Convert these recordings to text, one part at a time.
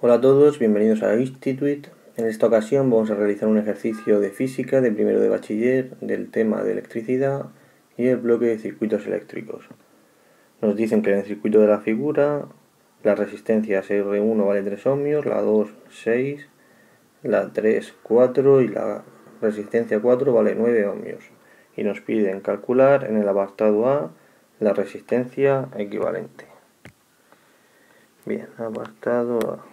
Hola a todos, bienvenidos a Institute. En esta ocasión vamos a realizar un ejercicio de física de primero de bachiller del tema de electricidad y el bloque de circuitos eléctricos. Nos dicen que en el circuito de la figura la resistencia R1 vale 3 ohmios, la 2 6, la 3 4 y la resistencia 4 vale 9 ohmios. Y nos piden calcular en el apartado A la resistencia equivalente. Bien, apartado A.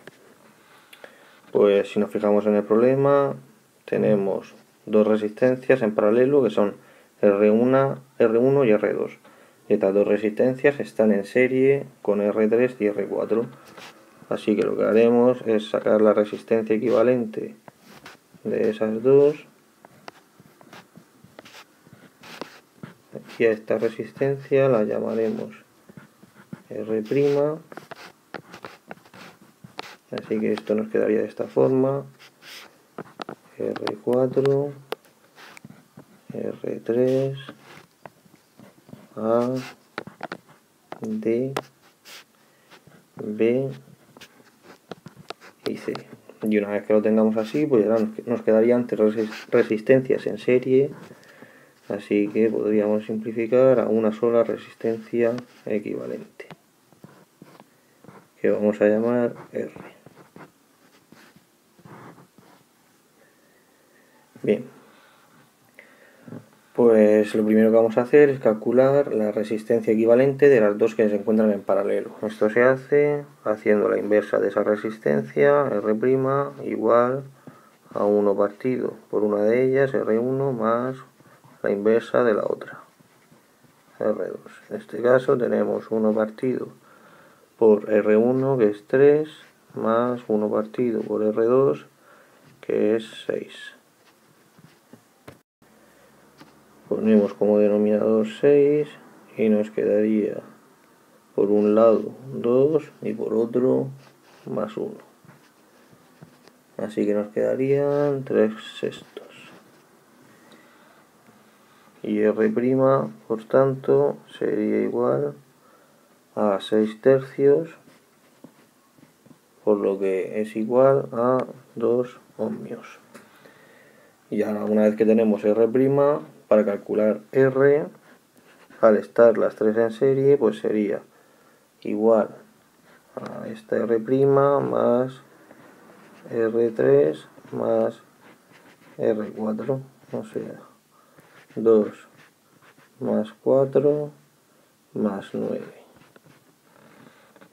Pues si nos fijamos en el problema, tenemos dos resistencias en paralelo que son R1 y R2. Y estas dos resistencias están en serie con R3 y R4. Así que lo que haremos es sacar la resistencia equivalente de esas dos. Y a esta resistencia la llamaremos R'. Así que esto nos quedaría de esta forma. R4, R3, A, D, B y C. Y una vez que lo tengamos así, pues ya nos quedarían tres resistencias en serie. Así que podríamos simplificar a una sola resistencia equivalente, que vamos a llamar R. Bien, pues lo primero que vamos a hacer es calcular la resistencia equivalente de las dos que se encuentran en paralelo. Esto se hace haciendo la inversa de esa resistencia, R' igual a 1 partido por una de ellas, R1, más la inversa de la otra, R2. En este caso tenemos 1 partido por R1, que es 3, más 1 partido por R2, que es 6. Ponemos como denominador 6 y nos quedaría por un lado 2 y por otro más 1. Así que nos quedarían 3 sextos. Y R', por tanto, sería igual a 6 tercios, por lo que es igual a 2 ohmios. Y ahora, una vez que tenemos R', para calcular R, al estar las tres en serie, pues sería igual a esta R' más R3 más R4, o sea, 2 más 4 más 9.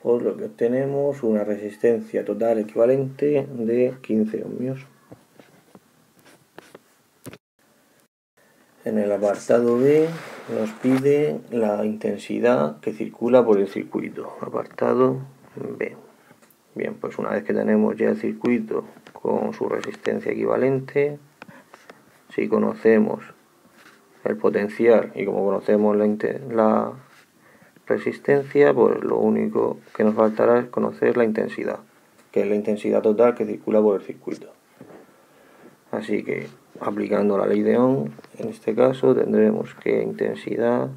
Por lo que obtenemos una resistencia total equivalente de 15 ohmios. En el apartado B nos pide la intensidad que circula por el circuito. Apartado B. Bien, pues una vez que tenemos ya el circuito con su resistencia equivalente, si conocemos el potencial y como conocemos la resistencia, pues lo único que nos faltará es conocer la intensidad, que es la intensidad total que circula por el circuito. Así que aplicando la ley de Ohm, en este caso tendremos que intensidad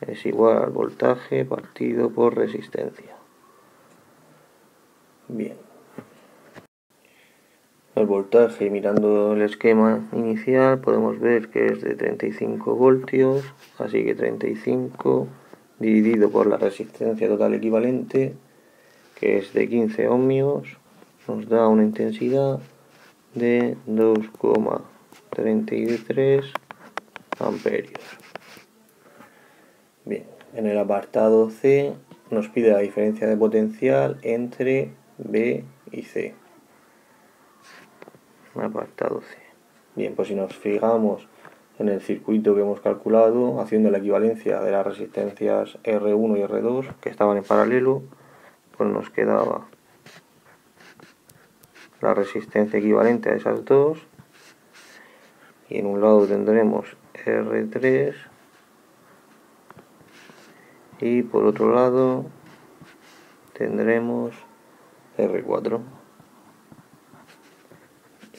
es igual al voltaje partido por resistencia. Bien. El voltaje, mirando el esquema inicial, podemos ver que es de 35 voltios, así que 35 dividido por la resistencia total equivalente, que es de 15 ohmios, nos da una intensidad de 2,33 amperios. Bien, en el apartado C nos pide la diferencia de potencial entre B y C. Apartado C. Bien, pues si nos fijamos en el circuito que hemos calculado, haciendo la equivalencia de las resistencias R1 y R2 que estaban en paralelo, pues nos quedaba la resistencia equivalente a esas dos, y en un lado tendremos R3 y por otro lado tendremos R4.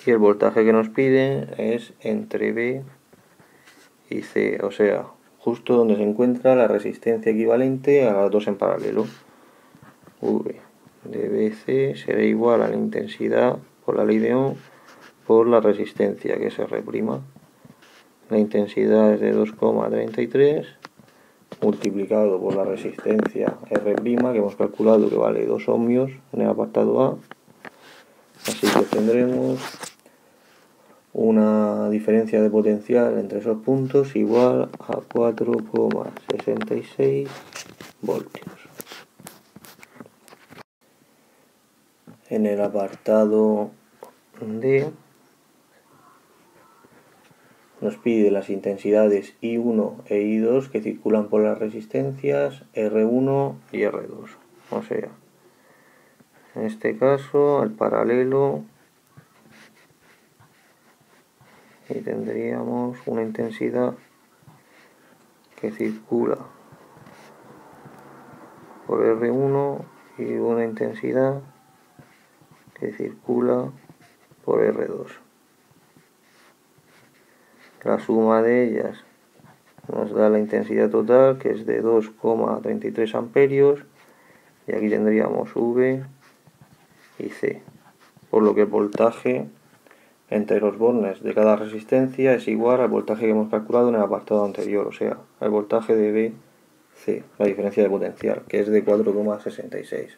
Y el voltaje que nos pide es entre B y C, o sea, justo donde se encuentra la resistencia equivalente a las dos en paralelo, V de BC será igual a la intensidad por la ley de Ohm por la resistencia, que es R'. La intensidad es de 2,33 multiplicado por la resistencia R', que hemos calculado que vale 2 ohmios en el apartado A. Así que tendremos una diferencia de potencial entre esos puntos igual a 4,66 voltios. En el apartado D nos pide las intensidades I1 e I2 que circulan por las resistencias R1 y R2. O sea, en este caso, al paralelo, y tendríamos una intensidad que circula por R1 y una intensidad que circula por R2. La suma de ellas nos da la intensidad total, que es de 2,33 amperios, y aquí tendríamos V y C, por lo que el voltaje entre los bornes de cada resistencia es igual al voltaje que hemos calculado en el apartado anterior, o sea, el voltaje de BC, la diferencia de potencial, que es de 4,66.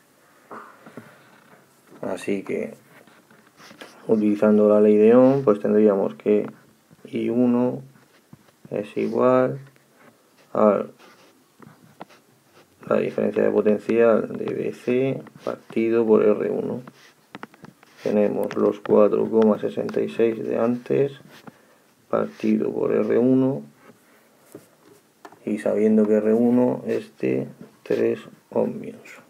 Así que, utilizando la ley de Ohm, pues tendríamos que I1 es igual a la diferencia de potencial de BC partido por R1. Tenemos los 4,66 de antes partido por R1, y sabiendo que R1 es de 3 ohmios.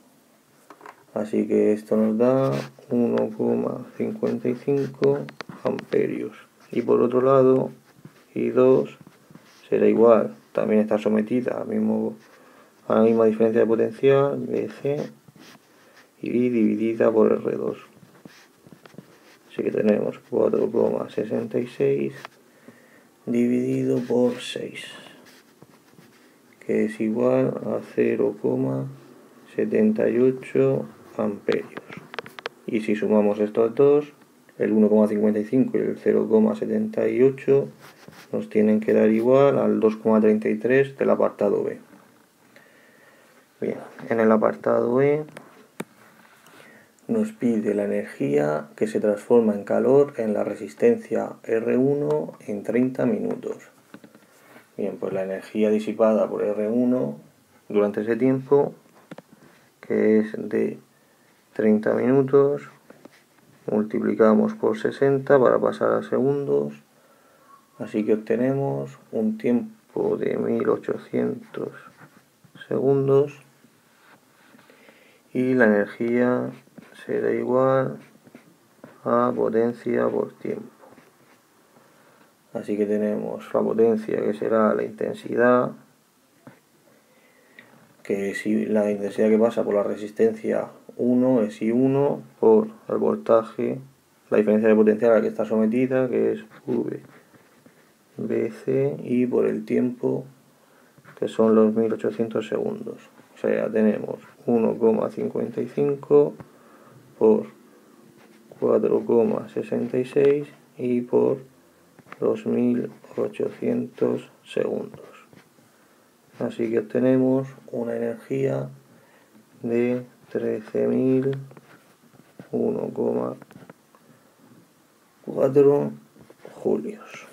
Así que esto nos da 1,55 amperios. Y por otro lado, I2 será igual, también está sometida a la misma diferencia de potencial, BC, y dividida por R2. Así que tenemos 4,66 dividido por 6, que es igual a 0,78 amperios. Y si sumamos estos dos, el 1,55 y el 0,78 nos tienen que dar igual al 2,33 del apartado B. Bien, en el apartado E nos pide la energía que se transforma en calor en la resistencia R1 en 30 minutos. Bien, pues la energía disipada por R1 durante ese tiempo, que es de 30 minutos, multiplicamos por 60 para pasar a segundos, así que obtenemos un tiempo de 1800 segundos, y la energía será igual a potencia por tiempo. Así que tenemos la potencia, que será la intensidad, que si la intensidad que pasa por la resistencia 1 es I1 por el voltaje, la diferencia de potencial a la que está sometida, que es V, BC, y por el tiempo, que son los 1800 segundos. O sea, tenemos 1,55 por 4,66 y por 2800 segundos. Así que obtenemos una energía de 13.001,4 julios.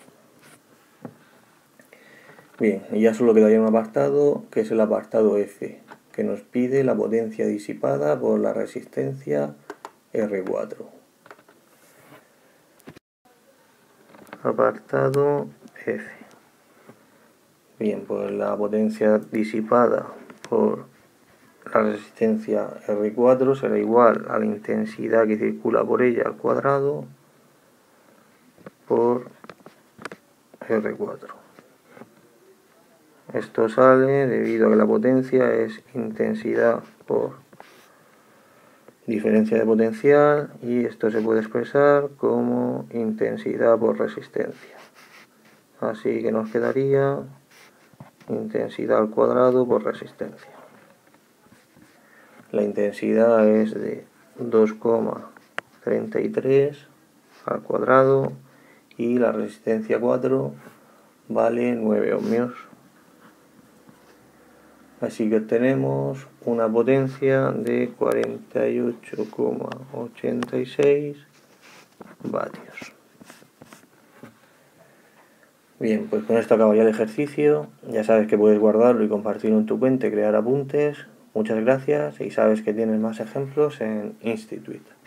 Bien, y ya solo quedaría un apartado, que es el apartado F, que nos pide la potencia disipada por la resistencia R4. Apartado F. Bien, pues la potencia disipada por la resistencia R4 será igual a la intensidad que circula por ella al cuadrado por R4. Esto sale debido a que la potencia es intensidad por diferencia de potencial, y esto se puede expresar como intensidad por resistencia. Así que nos quedaría intensidad al cuadrado por resistencia. La intensidad es de 2,33 al cuadrado y la resistencia 4 vale 9 ohmios. Así que obtenemos una potencia de 48,86 vatios. Bien, pues con esto acabaría el ejercicio. Ya sabes que puedes guardarlo y compartirlo en tu cuenta y crear apuntes. Muchas gracias y sabes que tienes más ejemplos en Institute.